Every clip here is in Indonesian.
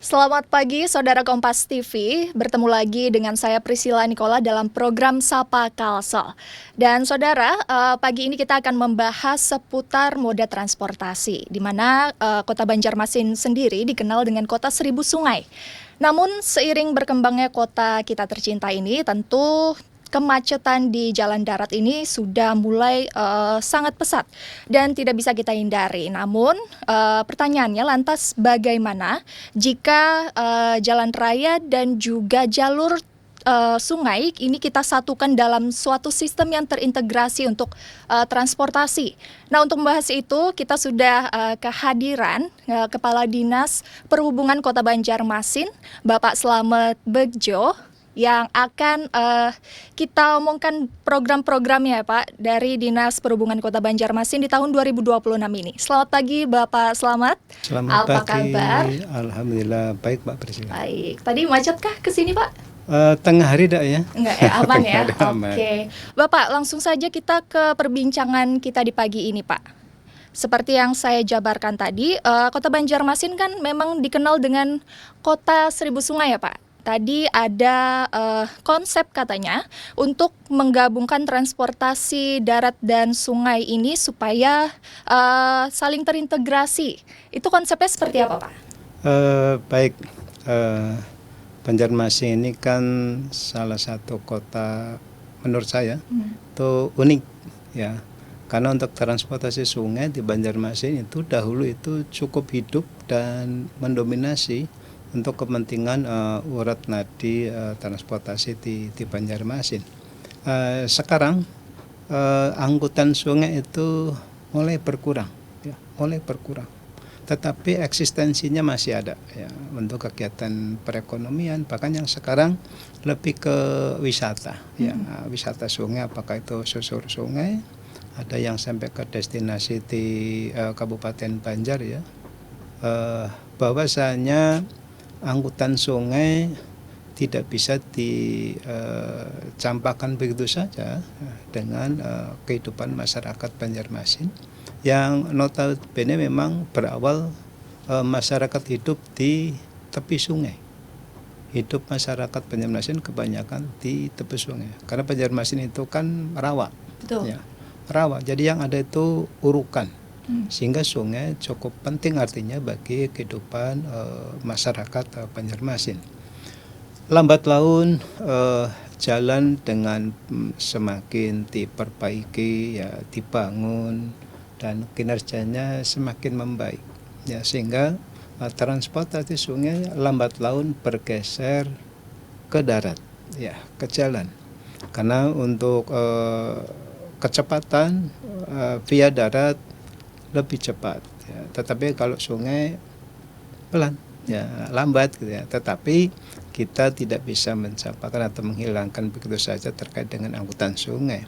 Selamat pagi, Saudara Kompas TV. Bertemu lagi dengan saya Priscilla Nicola dalam program Sapa Kalsel. Dan Saudara, pagi ini kita akan membahas seputar moda transportasi, di mana Kota Banjarmasin sendiri dikenal dengan kota seribu sungai. Namun seiring berkembangnya kota kita tercinta ini, tentu kemacetan di jalan darat ini sudah mulai sangat pesat dan tidak bisa kita hindari. Namun pertanyaannya lantas bagaimana jika jalan raya dan juga jalur sungai ini kita satukan dalam suatu sistem yang terintegrasi untuk transportasi. Nah, untuk membahas itu kita sudah kehadiran Kepala Dinas Perhubungan Kota Banjarmasin, Bapak Slamet Begjo, yang akan kita omongkan program-programnya Pak dari Dinas Perhubungan Kota Banjarmasin di tahun 2026 ini. Selamat pagi Bapak Slamet. Selamat Apa pagi. kabar? Alhamdulillah baik Pak Presiden. Baik. Tadi macetkah ke sini Pak? Tengah hari dak ya? Enggak ya, aman ya? Aman. Oke. Bapak, langsung saja kita ke perbincangan kita di pagi ini Pak. Seperti yang saya jabarkan tadi, Kota Banjarmasin kan memang dikenal dengan kota seribu sungai ya Pak. Tadi ada konsep katanya untuk menggabungkan transportasi darat dan sungai ini supaya saling terintegrasi. Itu konsepnya seperti apa Pak? Baik, Banjarmasin ini kan salah satu kota menurut saya itu unik ya. Karena untuk transportasi sungai di Banjarmasin itu dahulu itu cukup hidup dan mendominasi untuk kepentingan urat nadi transportasi di Banjarmasin. Sekarang angkutan sungai itu mulai berkurang, ya, mulai berkurang. Tetapi eksistensinya masih ada ya, untuk kegiatan perekonomian, bahkan yang sekarang lebih ke wisata, ya, wisata sungai, apakah itu susur sungai, ada yang sampai ke destinasi di Kabupaten Banjar ya. Bahwasanya angkutan sungai tidak bisa dicampakkan begitu saja dengan kehidupan masyarakat Banjarmasin yang notabene memang berawal masyarakat hidup di tepi sungai. Hidup masyarakat Banjarmasin kebanyakan di tepi sungai karena Banjarmasin itu kan rawa. Betul. Ya, rawa. Jadi yang ada itu urukan. Sehingga sungai cukup penting artinya bagi kehidupan masyarakat Banjarmasin. Lambat laun jalan dengan semakin diperbaiki, ya, dibangun dan kinerjanya semakin membaik. Ya, sehingga transportasi sungai lambat laun bergeser ke darat, ya, ke jalan. Karena untuk kecepatan via darat lebih cepat, ya. Tetapi kalau sungai pelan, ya, lambat gitu ya. Tetapi kita tidak bisa mencampakkan atau menghilangkan begitu saja terkait dengan angkutan sungai.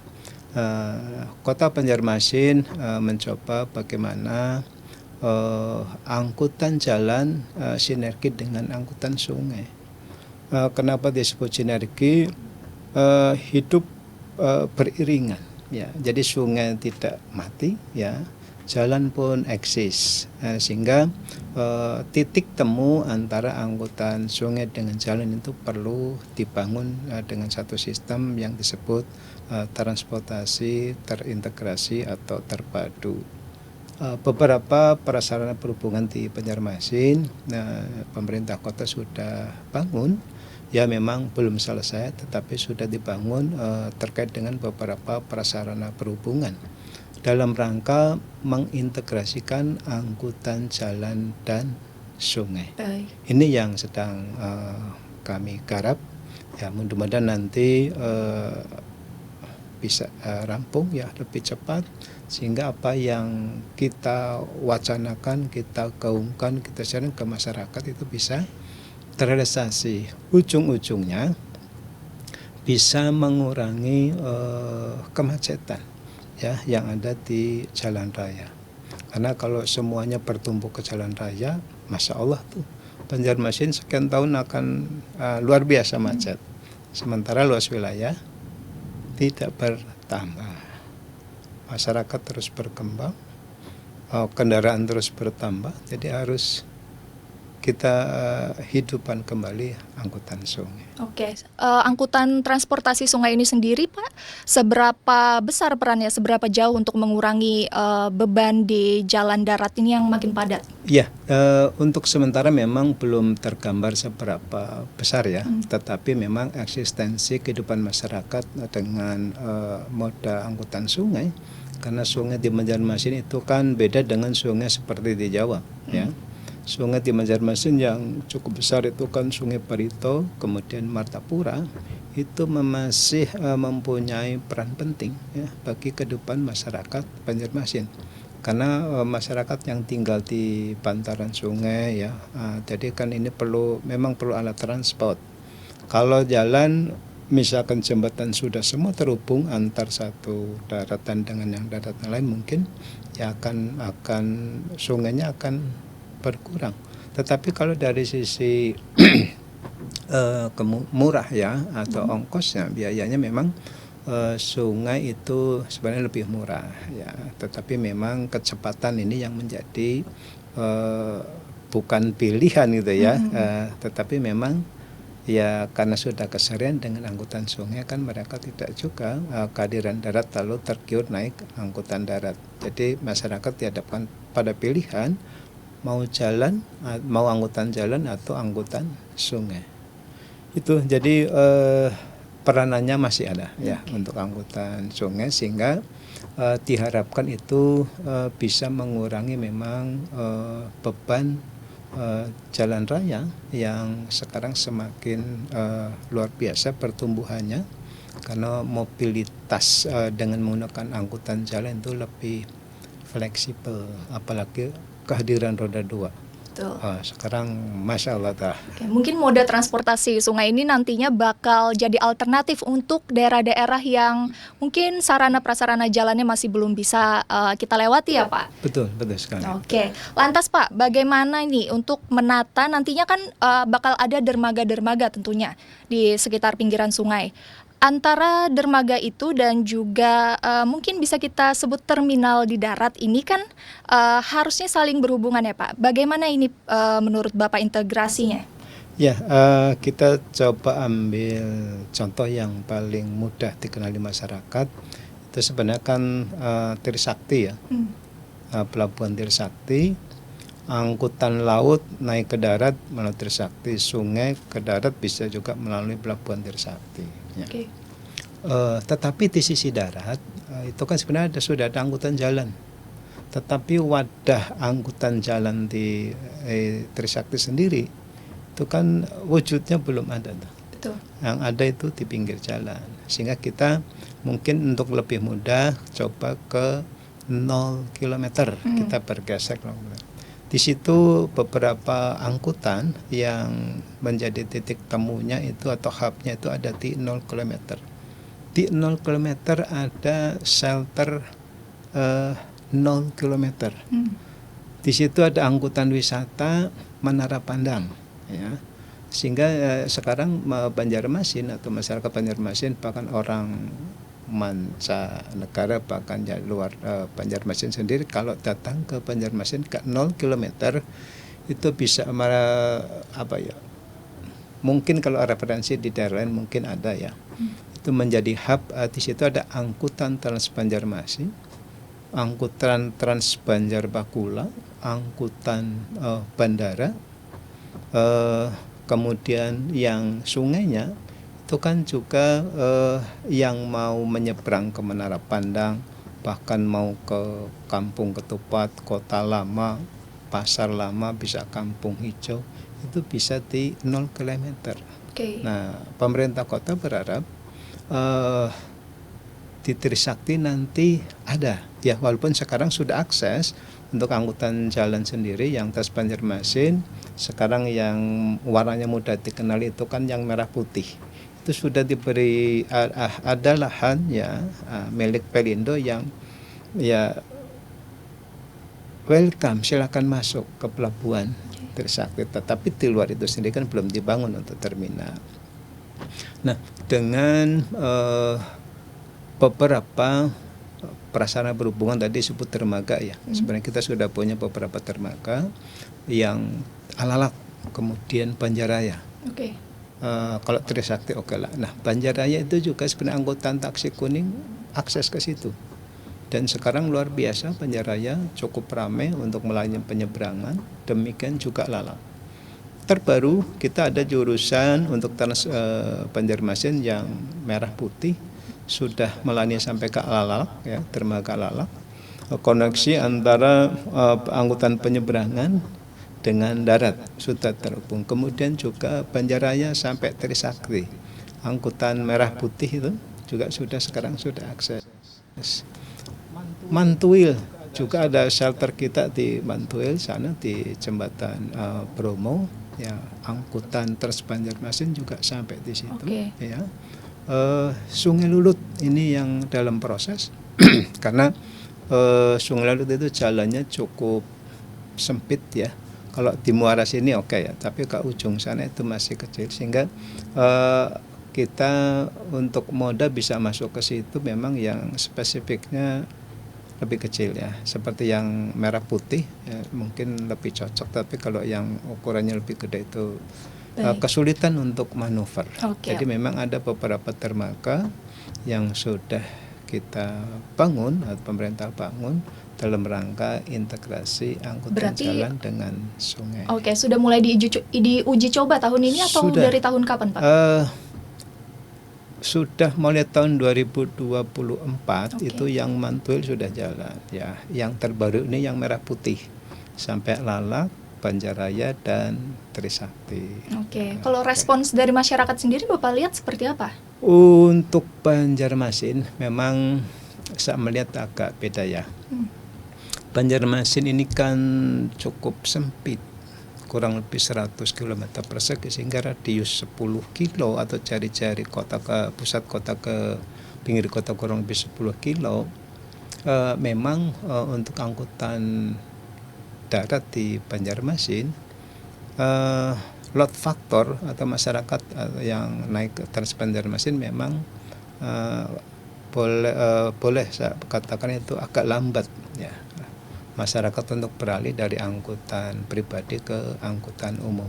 Kota Banjarmasin mencoba bagaimana angkutan jalan sinergi dengan angkutan sungai. Kenapa disebut sinergi? Hidup beriringan, ya. Jadi sungai tidak mati, ya. Jalan pun eksis, sehingga titik temu antara angkutan sungai dengan jalan itu perlu dibangun dengan satu sistem yang disebut transportasi terintegrasi atau terpadu. Beberapa prasarana perhubungan di Banjarmasin, pemerintah kota sudah bangun, ya memang belum selesai, tetapi sudah dibangun terkait dengan beberapa prasarana perhubungan dalam rangka mengintegrasikan angkutan jalan dan sungai. Baik. Ini yang sedang kami garap, ya, mudah-mudahan nanti bisa rampung ya lebih cepat, sehingga apa yang kita wacanakan, kita gaungkan, kita sharing ke masyarakat itu bisa terrealisasi. Ujung-ujungnya bisa mengurangi kemacetan, ya, yang ada di jalan raya. Karena kalau semuanya bertumbuh ke jalan raya, Masya Allah tuh Banjarmasin sekian tahun akan luar biasa macet. Sementara luas wilayah tidak bertambah. Masyarakat terus berkembang, kendaraan terus bertambah, jadi harus kita hidupkan kembali angkutan sungai. Oke, angkutan transportasi sungai ini sendiri, Pak, seberapa besar perannya, seberapa jauh untuk mengurangi beban di jalan darat ini yang makin padat? Ya, untuk sementara memang belum tergambar seberapa besar ya, tetapi memang eksistensi kehidupan masyarakat dengan moda angkutan sungai, karena sungai di Banjarmasin itu kan beda dengan sungai seperti di Jawa, ya. Sungai di Banjarmasin yang cukup besar itu kan Sungai Barito, kemudian Martapura, itu masih mempunyai peran penting ya bagi kehidupan masyarakat Banjarmasin. Karena masyarakat yang tinggal di bantaran sungai ya, jadi kan ini memang perlu alat transport. Kalau jalan misalkan jembatan sudah semua terhubung antar satu daratan dengan yang daratan lain, mungkin ya akan sungainya akan berkurang. Tetapi kalau dari sisi murah ya atau ongkosnya, biayanya memang sungai itu sebenarnya lebih murah ya. Tetapi memang kecepatan ini yang menjadi bukan pilihan gitu ya. Tetapi memang ya karena sudah keseharian dengan angkutan sungai kan mereka tidak juga kehadiran darat lalu tergiur naik angkutan darat. Jadi masyarakat dihadapkan pada pilihan mau jalan, mau angkutan jalan atau angkutan sungai. Itu jadi peranannya masih ada ya untuk angkutan sungai, sehingga diharapkan itu bisa mengurangi memang beban jalan raya yang sekarang semakin luar biasa pertumbuhannya, karena mobilitas dengan menggunakan angkutan jalan itu lebih fleksibel, apalagi kehadiran roda 2. Sekarang Masya Allah dah. Oke, mungkin moda transportasi sungai ini nantinya bakal jadi alternatif untuk daerah-daerah yang mungkin sarana prasarana jalannya masih belum bisa kita lewati ya Pak? Betul sekali. Oke, lantas Pak, bagaimana ini untuk menata nantinya kan bakal ada dermaga-dermaga tentunya di sekitar pinggiran sungai. Antara dermaga itu dan juga mungkin bisa kita sebut terminal di darat ini kan harusnya saling berhubungan ya Pak. Bagaimana ini menurut Bapak integrasinya? Ya, kita coba ambil contoh yang paling mudah dikenali masyarakat. Itu sebenarnya kan Trisakti ya, pelabuhan Trisakti, angkutan laut naik ke darat melalui Trisakti, sungai ke darat bisa juga melalui pelabuhan Trisakti. Ya. Okay. Tetapi di sisi darat itu kan sebenarnya sudah ada angkutan jalan. Tetapi wadah angkutan jalan di Trisakti sendiri itu kan wujudnya belum ada. Betul. Yang ada itu di pinggir jalan. Sehingga kita mungkin untuk lebih mudah coba ke 0 km kita bergeser. Di situ beberapa angkutan yang menjadi titik temunya itu atau hubnya itu ada di 0 km. Di 0 km ada shelter 0 km. Di situ ada angkutan wisata Menara Pandang. Ya. Sehingga sekarang Banjarmasin atau masyarakat Banjarmasin, bahkan orang mancanegara, bahkan di luar Banjarmasin sendiri, kalau datang ke Banjarmasin ke 0 km itu bisa mungkin kalau referensi di daerah lain mungkin ada ya. Itu menjadi hub. Di situ ada angkutan Trans Banjarmasin, angkutan Trans Banjar Bakula, angkutan bandara, kemudian yang sungainya itu kan juga yang mau menyeberang ke Menara Pandang, bahkan mau ke Kampung Ketupat, Kota Lama, Pasar Lama, bisa Kampung Hijau, itu bisa di 0 km. Okay. Nah, pemerintah kota berharap di Trisakti nanti ada ya, walaupun sekarang sudah akses untuk angkutan jalan sendiri yang Trans Banjarmasin. Sekarang yang warnanya mudah dikenali itu kan yang merah putih. Itu sudah diberi ada lahan ya milik Pelindo yang ya welcome, silakan masuk ke pelabuhan Trisakti. Tetapi di luar itu sendiri kan belum dibangun untuk terminal. Nah, dengan beberapa prasarana berhubungan tadi disebut dermaga ya. Sebenarnya kita sudah punya beberapa dermaga yang ala-ala kemudian Banjaraya. Oke. Kalau Trisakti oke lah. Nah, Banjaraya itu juga sebenarnya angkutan taksi kuning akses ke situ. Dan sekarang luar biasa Banjaraya cukup ramai untuk melayani penyeberangan, demikian juga Lalat. Terbaru kita ada jurusan untuk Banjarmasin yang merah putih sudah melayani sampai ke Lalat, ya, dermaga Lalat. Koneksi antara angkutan penyeberangan dengan darat sudah terhubung. Kemudian juga Banjaraya sampai Trisakti, angkutan merah putih itu juga sekarang sudah akses. Mantuil juga ada shelter kita di Mantuil sana di jembatan Bromo, ya, angkutan Trans Banjarmasin juga sampai di situ. Ya. Sungai Lulut ini yang dalam proses karena Sungai Lulut itu jalannya cukup sempit, ya. Kalau di muara sini oke, ya, tapi ke ujung sana itu masih kecil, sehingga kita untuk moda bisa masuk ke situ memang yang spesifiknya lebih kecil, ya, seperti yang merah putih, ya, mungkin lebih cocok, tapi kalau yang ukurannya lebih gede itu kesulitan untuk manuver. Jadi memang ada beberapa dermaga yang sudah kita bangun atau pemerintah bangun dalam rangka integrasi angkutan jalan dengan sungai. Oke, sudah mulai diuji coba tahun ini atau sudah, dari tahun kapan, Pak? Sudah mulai tahun 2024, itu yang Mantuil sudah jalan, ya. Yang terbaru ini yang merah putih sampai Lalat, Banjaraya dan Trisakti. Kalau respons dari masyarakat sendiri Bapak lihat seperti apa? Untuk Banjarmasin memang saya melihat agak beda, ya. Banjarmasin ini kan cukup sempit, kurang lebih 100 km persegi, sehingga radius 10 kilo atau jari-jari kota ke pusat kota ke pinggir kota kurang lebih 10 kilo. Memang untuk angkutan darat di Banjarmasin, load factor atau masyarakat yang naik ke Trans Banjarmasin memang boleh saya katakan itu agak lambat, ya, masyarakat untuk beralih dari angkutan pribadi ke angkutan umum.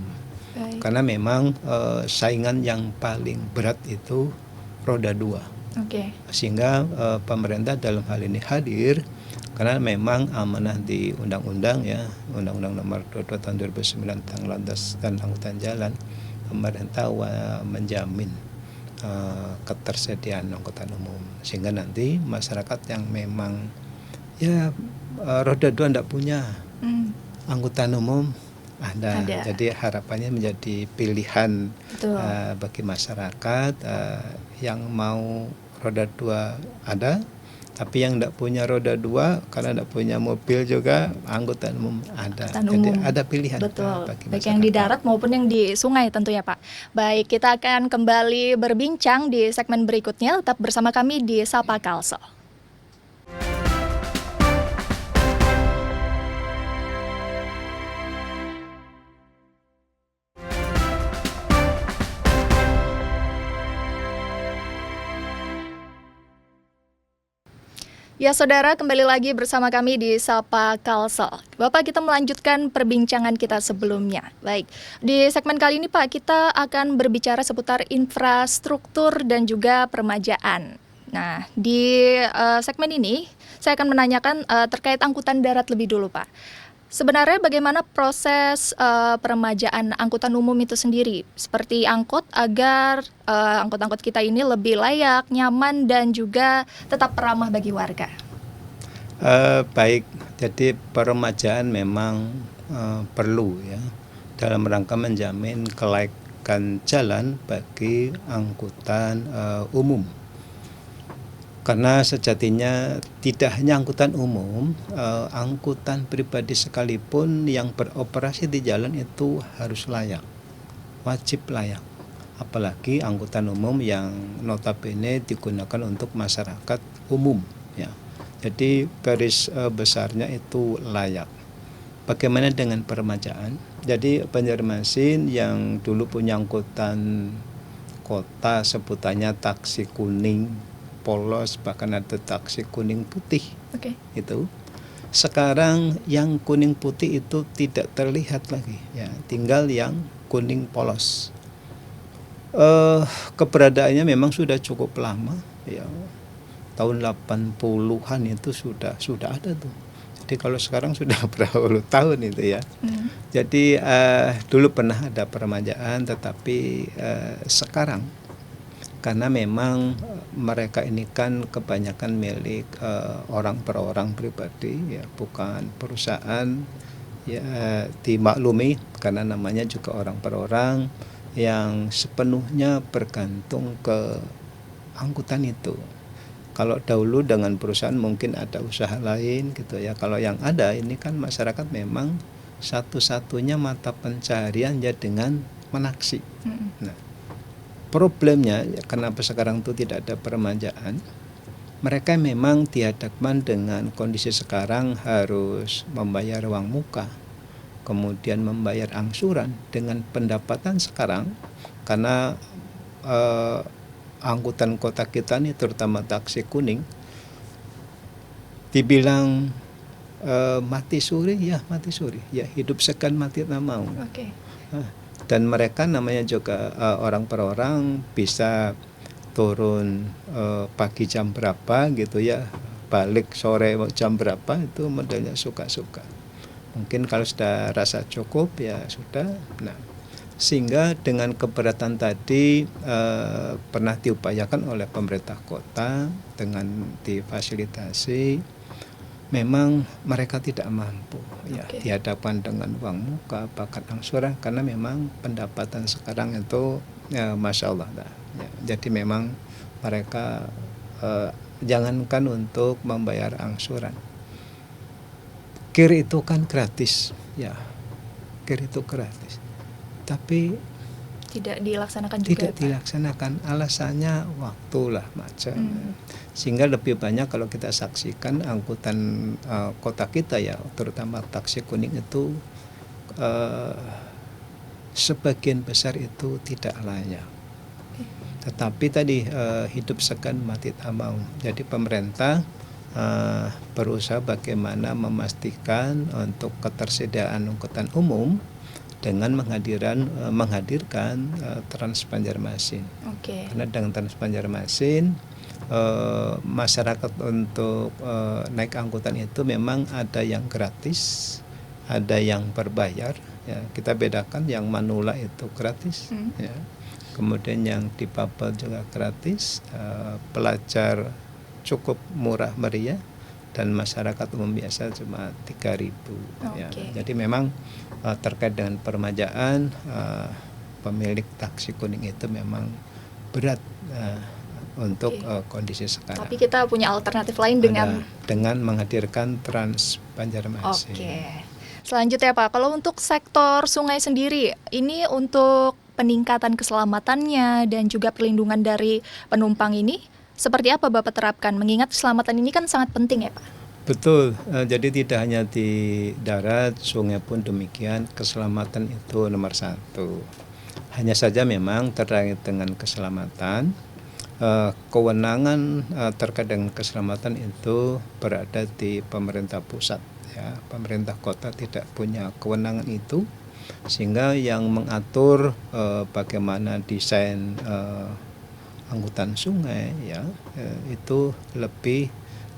Karena memang saingan yang paling berat itu roda 2. Sehingga pemerintah dalam hal ini hadir karena memang amanah di undang-undang, ya, Undang-Undang Nomor 22 Tahun 2009 tentang landas dan angkutan jalan, pemerintah menjamin ketersediaan angkutan umum, sehingga nanti masyarakat yang memang, ya, roda 2 tidak punya angkutan umum ada. Jadi harapannya menjadi pilihan bagi masyarakat yang mau roda 2 ada, tapi yang tidak punya roda 2 karena tidak punya mobil juga angkutan umum ada. Jadi ada pilihan bagi masyarakat. Baik yang di darat maupun yang di sungai tentunya, Pak. Baik, kita akan kembali berbincang di segmen berikutnya. Tetap bersama kami di Sapa Kalsel. Ya, saudara, kembali lagi bersama kami di Sapa Kalsel. Bapak, kita melanjutkan perbincangan kita sebelumnya. Baik, di segmen kali ini Pak, kita akan berbicara seputar infrastruktur dan juga peremajaan. Nah, di segmen ini saya akan menanyakan terkait angkutan darat lebih dulu, Pak. Sebenarnya bagaimana proses peremajaan angkutan umum itu sendiri, seperti angkot, agar angkot-angkot kita ini lebih layak, nyaman, dan juga tetap ramah bagi warga? Baik, jadi peremajaan memang perlu, ya, dalam rangka menjamin kelaikan jalan bagi angkutan umum. Karena sejatinya tidak hanya angkutan umum, angkutan pribadi sekalipun yang beroperasi di jalan itu harus layak, wajib layak. Apalagi angkutan umum yang notabene digunakan untuk masyarakat umum, ya. Jadi garis besarnya itu layak. Bagaimana dengan peremajaan? Jadi Banjarmasin yang dulu punya angkutan kota sebutannya taksi kuning polos, bahkan ada taksi kuning putih, itu Sekarang yang kuning putih itu tidak terlihat lagi, ya, tinggal yang kuning polos. Keberadaannya memang sudah cukup lama, ya, tahun 80-an itu sudah ada tuh. Jadi kalau sekarang sudah berapa puluh tahun itu ya. Jadi dulu pernah ada peremajaan, tetapi sekarang karena memang mereka ini kan kebanyakan milik orang per orang pribadi, ya, bukan perusahaan, ya, dimaklumi karena namanya juga orang per orang yang sepenuhnya bergantung ke angkutan itu. Kalau dahulu dengan perusahaan mungkin ada usaha lain gitu ya. Kalau yang ada ini kan masyarakat memang satu-satunya mata pencaharian ya dengan menaksi. Nah, problemnya kenapa sekarang itu tidak ada peremajaan? Mereka memang dihadapkan dengan kondisi sekarang harus membayar uang muka, kemudian membayar angsuran dengan pendapatan sekarang karena angkutan kota kita nih terutama taksi kuning dibilang mati suri ya hidup segan mati tak mau. Dan mereka namanya juga orang per orang bisa turun pagi jam berapa gitu ya, balik sore jam berapa, itu modelnya suka-suka. Mungkin kalau sudah rasa cukup ya sudah. Nah, sehingga dengan keberatan tadi pernah diupayakan oleh pemerintah kota dengan difasilitasi, memang mereka tidak mampu, ya, dihadapkan dengan uang muka bahkan angsuran karena memang pendapatan sekarang itu ya, Masya Allah. Ya, jadi memang mereka jangankan untuk membayar angsuran, kir itu kan gratis, ya, kir itu gratis, tapi tidak dilaksanakan juga. Tidak dilaksanakan, alasannya waktulah macam. Sehingga lebih banyak kalau kita saksikan angkutan kota kita ya, terutama taksi kuning itu sebagian besar itu tidak layak. Tetapi tadi hidup segan mati tak mau. Jadi pemerintah berusaha bagaimana memastikan untuk ketersediaan angkutan umum dengan menghadirkan Trans Banjarmasin. Karena dengan Trans Banjarmasin masyarakat untuk naik angkutan itu memang ada yang gratis, ada yang berbayar. Ya, kita bedakan yang Manula itu gratis, ya. Kemudian yang di Papel juga gratis, pelajar cukup murah meriah, dan masyarakat umum biasa cuma 3.000. Ya. Jadi memang terkait dengan peremajaan, pemilik taksi kuning itu memang berat untuk kondisi sekarang. Tapi kita punya alternatif lain dengan menghadirkan Trans Banjarmasin. Selanjutnya Pak, kalau untuk sektor sungai sendiri, ini untuk peningkatan keselamatannya dan juga perlindungan dari penumpang ini seperti apa Bapak terapkan? Mengingat keselamatan ini kan sangat penting ya Pak. Betul, jadi tidak hanya di darat, sungai pun demikian, keselamatan itu nomor satu. Hanya saja memang terkait dengan keselamatan, kewenangan terkait dengan keselamatan itu berada di pemerintah pusat. Ya, pemerintah kota tidak punya kewenangan itu, sehingga yang mengatur bagaimana desain angkutan sungai ya itu lebih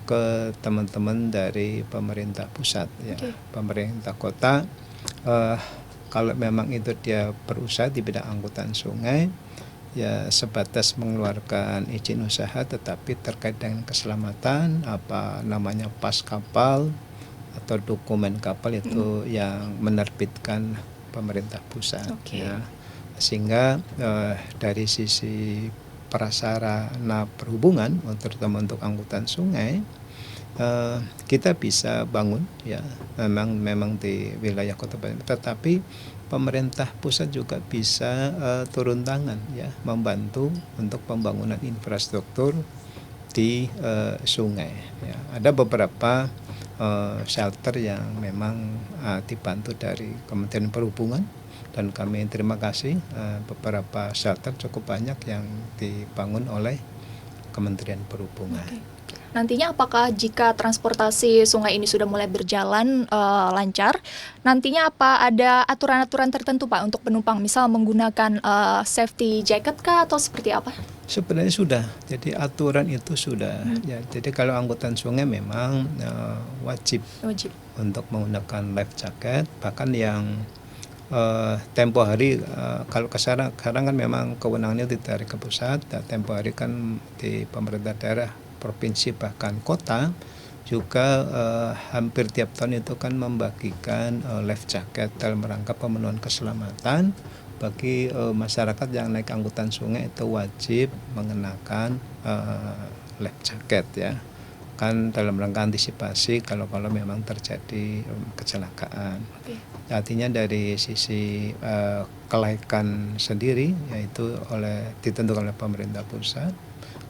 ke teman-teman dari pemerintah pusat ya. Pemerintah kota kalau memang itu dia berusaha di bidang angkutan sungai ya sebatas mengeluarkan izin usaha, tetapi terkait dengan keselamatan apa namanya pas kapal atau dokumen kapal itu yang menerbitkan pemerintah pusat ya. Sehingga dari sisi prasarana perhubungan terutama untuk angkutan sungai kita bisa bangun ya memang di wilayah Kota Banjar, tetapi pemerintah pusat juga bisa turun tangan ya membantu untuk pembangunan infrastruktur di sungai ya. Ada beberapa shelter yang memang dibantu dari Kementerian Perhubungan, dan kami terima kasih beberapa shelter cukup banyak yang dibangun oleh Kementerian Perhubungan. Nantinya apakah jika transportasi sungai ini sudah mulai berjalan lancar, nantinya apa ada aturan-aturan tertentu Pak untuk penumpang, misal menggunakan safety jacket kah atau seperti apa? Sebenarnya sudah, jadi aturan itu sudah. Ya, jadi kalau angkutan sungai memang wajib untuk menggunakan life jacket, bahkan yang tempo hari kalau sekarang kan memang kewenangannya dari ke pusat, tempo hari kan di pemerintah daerah, provinsi bahkan kota juga hampir tiap tahun itu kan membagikan life jacket dalam rangka pemenuhan keselamatan bagi masyarakat yang naik angkutan sungai itu wajib mengenakan life jacket ya, kan dalam rangka antisipasi kalau memang terjadi kecelakaan. Artinya dari sisi kelaikan sendiri yaitu ditentukan oleh pemerintah pusat.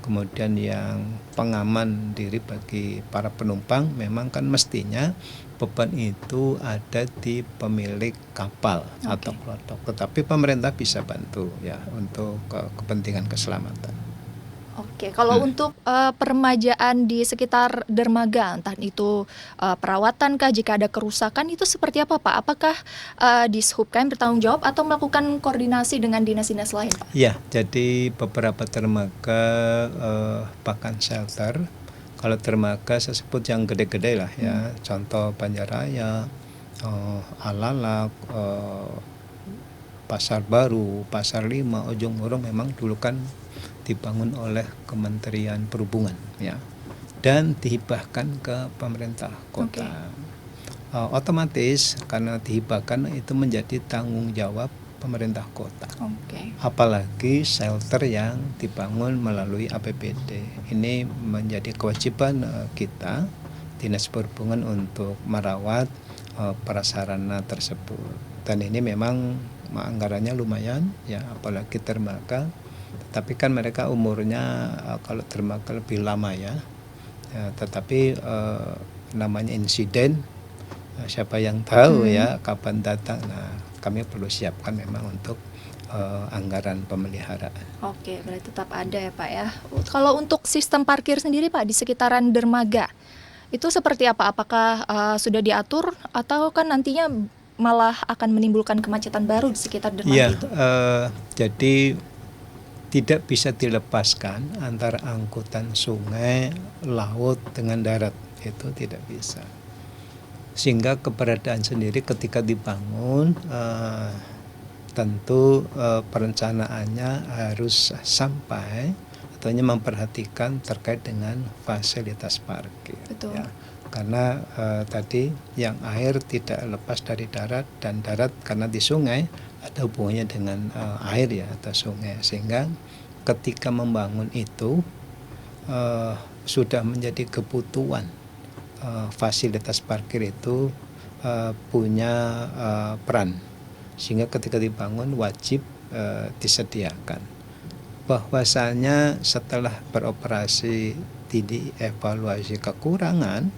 Kemudian yang pengaman diri bagi para penumpang memang kan mestinya beban itu ada di pemilik kapal atau klotok. Tetapi pemerintah bisa bantu ya untuk kepentingan keselamatan. Oke, kalau untuk peremajaan di sekitar dermaga, entah itu perawatan kah jika ada kerusakan itu seperti apa Pak? Apakah Dishub-Kem bertanggung jawab atau melakukan koordinasi dengan dinas-dinas lain Pak? Ya, jadi beberapa dermaga bahkan shelter. Kalau dermaga saya sebut yang gede-gede lah ya, contoh Banjaraya, Alalak, Pasar Baru, Pasar Lima, Ujung Murung memang dulu kan dibangun oleh Kementerian Perhubungan ya, dan dihibahkan ke pemerintah kota. Otomatis karena dihibahkan itu menjadi tanggung jawab pemerintah kota. Apalagi shelter yang dibangun melalui APBD. Ini menjadi kewajiban kita Dinas Perhubungan untuk merawat prasarana tersebut. Dan ini memang anggarannya lumayan ya, apalagi dermaga. Tapi kan mereka umurnya kalau dermaga lebih lama ya, tetapi namanya insiden, siapa yang tahu ya kapan datang. Nah, kami perlu siapkan memang untuk anggaran pemeliharaan. Oke, berarti tetap ada ya Pak ya. Kalau untuk sistem parkir sendiri Pak di sekitaran dermaga, itu seperti apa? Apakah sudah diatur atau kan nantinya malah akan menimbulkan kemacetan baru di sekitar dermaga itu? Jadi tidak bisa dilepaskan antara angkutan sungai, laut dengan darat, itu tidak bisa. Sehingga keberadaan sendiri ketika dibangun tentu perencanaannya harus sampai atau memperhatikan terkait dengan fasilitas parkir. Betul. Ya. Karena tadi yang air tidak lepas dari darat dan darat karena di sungai ada hubungannya dengan air ya atau sungai, sehingga ketika membangun itu sudah menjadi kebutuhan fasilitas parkir itu punya peran, sehingga ketika dibangun wajib disediakan. Bahwasanya setelah beroperasi dievaluasi kekurangan,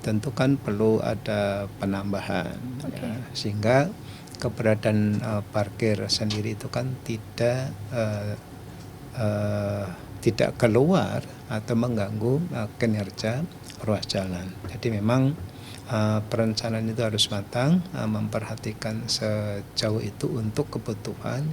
tentu kan perlu ada penambahan ya, sehingga keberadaan parkir sendiri itu kan tidak keluar atau mengganggu kinerja ruas jalan. Jadi memang perencanaan itu harus matang, memperhatikan sejauh itu untuk kebutuhan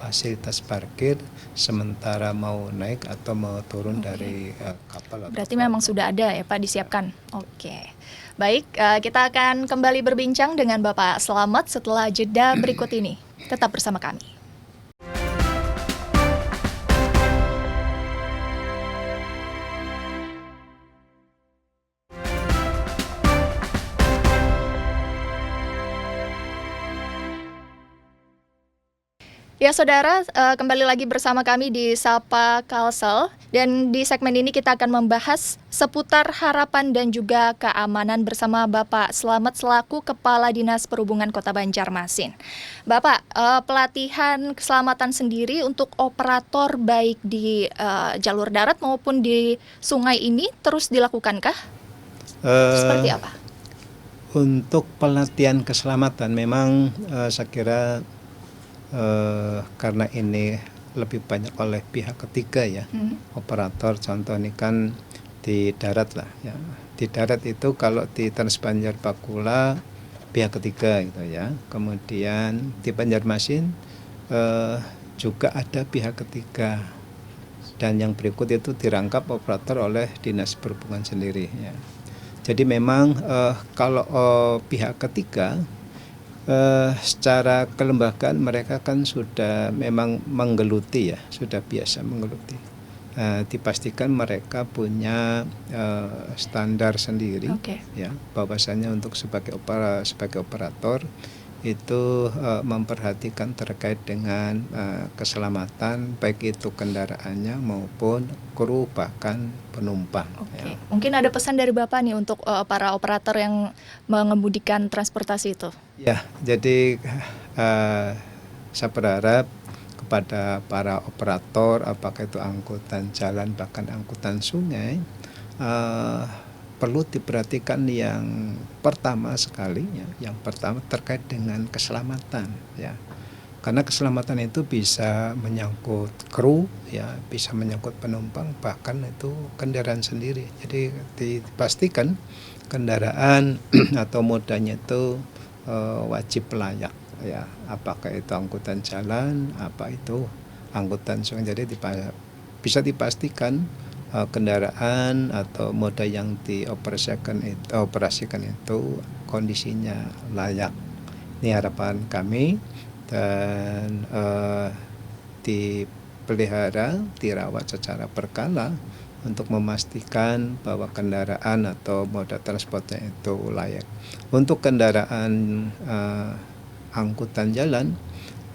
fasilitas parkir sementara mau naik atau mau turun dari kapal. Berarti memang sudah ada ya Pak disiapkan. Oke. Baik, kita akan kembali berbincang dengan Bapak Slamet setelah jeda berikut ini. Tetap bersama kami. Ya saudara, kembali lagi bersama kami di Sapa Kalsel, dan di segmen ini kita akan membahas seputar harapan dan juga keamanan bersama Bapak Slamet selaku Kepala Dinas Perhubungan Kota Banjarmasin. Bapak, pelatihan keselamatan sendiri untuk operator baik di jalur darat maupun di sungai ini terus dilakukankah? Seperti apa? Untuk pelatihan keselamatan memang saya kira karena ini lebih banyak oleh pihak ketiga ya, operator. Contoh ini kan di darat lah ya. Di darat itu kalau di Trans Banjar Pakula pihak ketiga gitu ya. Kemudian di Banjarmasin juga ada pihak ketiga, dan yang berikut itu dirangkap operator oleh Dinas Perhubungan sendiri ya. Jadi memang kalau pihak ketiga secara kelembagaan mereka kan sudah memang menggeluti ya, sudah biasa menggeluti. Dipastikan mereka punya standar sendiri ya, bahwasanya untuk sebagai operator itu memperhatikan terkait dengan keselamatan baik itu kendaraannya maupun kru bahkan penumpang. Ya. Mungkin ada pesan dari Bapak nih untuk para operator yang mengemudikan transportasi itu. Ya, jadi saya berharap kepada para operator, apakah itu angkutan jalan bahkan angkutan sungai, perlu diperhatikan yang pertama sekali ya, yang pertama terkait dengan keselamatan ya, karena keselamatan itu bisa menyangkut kru ya, bisa menyangkut penumpang bahkan itu kendaraan sendiri. Jadi dipastikan kendaraan atau modanya itu wajib layak ya, apakah itu angkutan jalan, apa itu angkutan sungai. Jadi bisa dipastikan kendaraan atau moda yang dioperasikan itu kondisinya layak. Ini harapan kami, dan dipelihara, dirawat secara berkala untuk memastikan bahwa kendaraan atau moda transportnya itu layak. Untuk kendaraan angkutan jalan,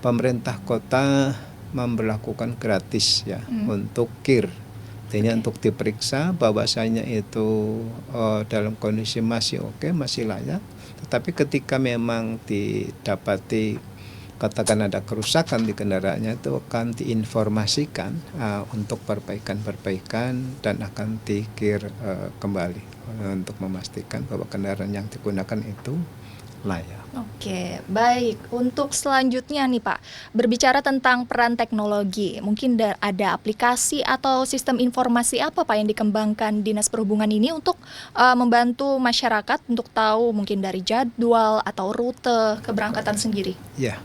pemerintah kota memberlakukan gratis ya untuk KIR. Artinya untuk diperiksa bahwasanya itu dalam kondisi masih oke, masih layak. Tetapi ketika memang didapati katakan ada kerusakan di kendaraannya, itu akan diinformasikan untuk perbaikan dan akan dikir kembali untuk memastikan bahwa kendaraan yang digunakan itu layak. Oke, baik. Untuk selanjutnya nih Pak, berbicara tentang peran teknologi, mungkin ada aplikasi atau sistem informasi apa Pak yang dikembangkan Dinas Perhubungan ini untuk membantu masyarakat untuk tahu mungkin dari jadwal atau rute keberangkatan sendiri? Ya,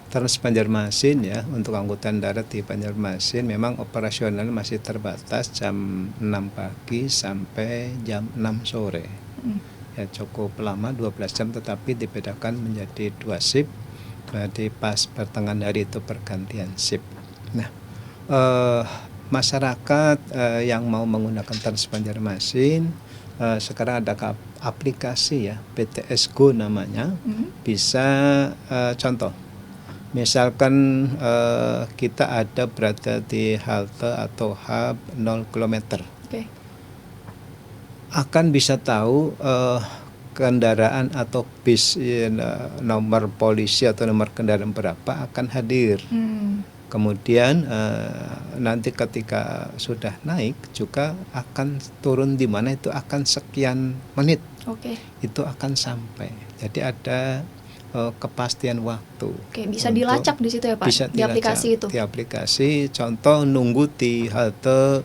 Trans Banjarmasin ya, untuk angkutan darat di Banjarmasin memang operasional masih terbatas jam 6 pagi sampai jam 6 sore. Ya, cukup lama 12 jam, tetapi dibedakan menjadi 2 shift. Jadi pas pertengahan hari itu pergantian shift. Nah, masyarakat yang mau menggunakan Trans Banjarmasin sekarang ada aplikasi ya, PTS Go namanya. Bisa contoh, misalkan kita berada di halte atau hub 0 km. Akan bisa tahu kendaraan atau bis nomor polisi atau nomor kendaraan berapa akan hadir. Kemudian nanti ketika sudah naik juga akan turun di mana, itu akan sekian menit. Itu akan sampai. Jadi ada kepastian waktu. Bisa dilacak di situ ya Pak? Bisa di aplikasi itu. Di aplikasi, contoh nunggu di halte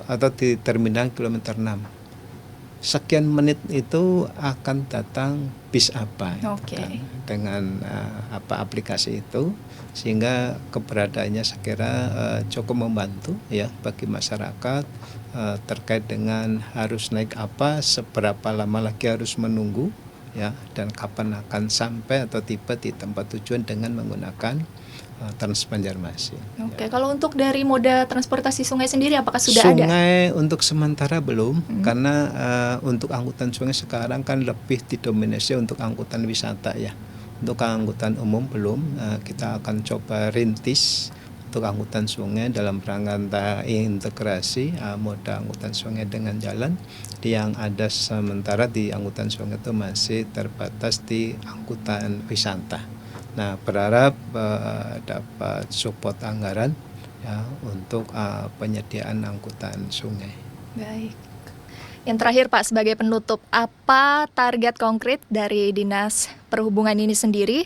atau di terminal kilometer 6. Sekian menit itu akan datang bis apa dengan aplikasi itu, sehingga keberadaannya saya kira cukup membantu ya bagi masyarakat terkait dengan harus naik apa, seberapa lama lagi harus menunggu ya, dan kapan akan sampai atau tiba di tempat tujuan dengan menggunakan Trans Banjarmasin. Kalau untuk dari moda transportasi sungai sendiri apakah sudah ada? Sungai untuk sementara belum, karena untuk angkutan sungai sekarang kan lebih didominasi untuk angkutan wisata ya. Untuk angkutan umum belum, kita akan coba rintis untuk angkutan sungai dalam rangka integrasi moda angkutan sungai dengan jalan. Yang ada sementara di angkutan sungai itu masih terbatas di angkutan wisata. Nah, berharap dapat support anggaran ya untuk penyediaan angkutan sungai. Baik. Yang terakhir Pak, sebagai penutup, apa target konkret dari Dinas Perhubungan ini sendiri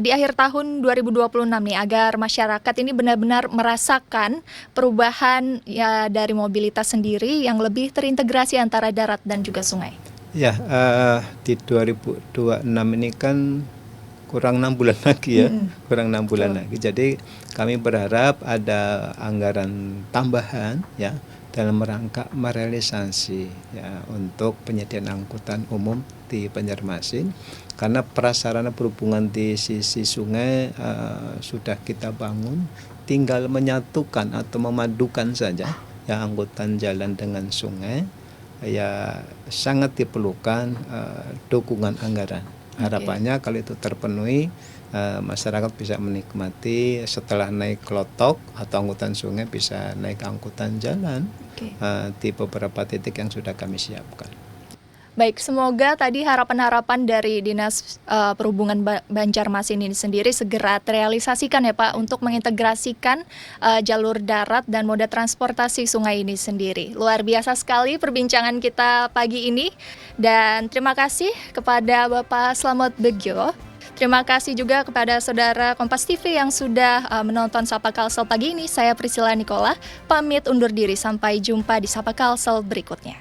di akhir tahun 2026 nih, agar masyarakat ini benar-benar merasakan perubahan ya dari mobilitas sendiri yang lebih terintegrasi antara darat dan juga sungai? Ya, di 2026 ini kan kurang 6 bulan lagi ya, kurang 6 bulan lagi. Jadi kami berharap ada anggaran tambahan ya dalam rangka merealisasi ya untuk penyediaan angkutan umum di Banjarmasin, karena prasarana perhubungan di sisi sungai sudah kita bangun, tinggal menyatukan atau memadukan saja ya angkutan jalan dengan sungai. Ya sangat diperlukan dukungan anggaran. Harapannya kalau itu terpenuhi, masyarakat bisa menikmati setelah naik klotok atau angkutan sungai bisa naik angkutan jalan di beberapa titik yang sudah kami siapkan. Baik, semoga tadi harapan-harapan dari Dinas Perhubungan Banjarmasin ini sendiri segera terrealisasikan ya Pak, untuk mengintegrasikan jalur darat dan moda transportasi sungai ini sendiri. Luar biasa sekali perbincangan kita pagi ini, dan terima kasih kepada Bapak Slamet Begio. Terima kasih juga kepada saudara Kompas TV yang sudah menonton Sapa Kalsel pagi ini. Saya Priscilla Nicola, pamit undur diri, sampai jumpa di Sapa Kalsel berikutnya.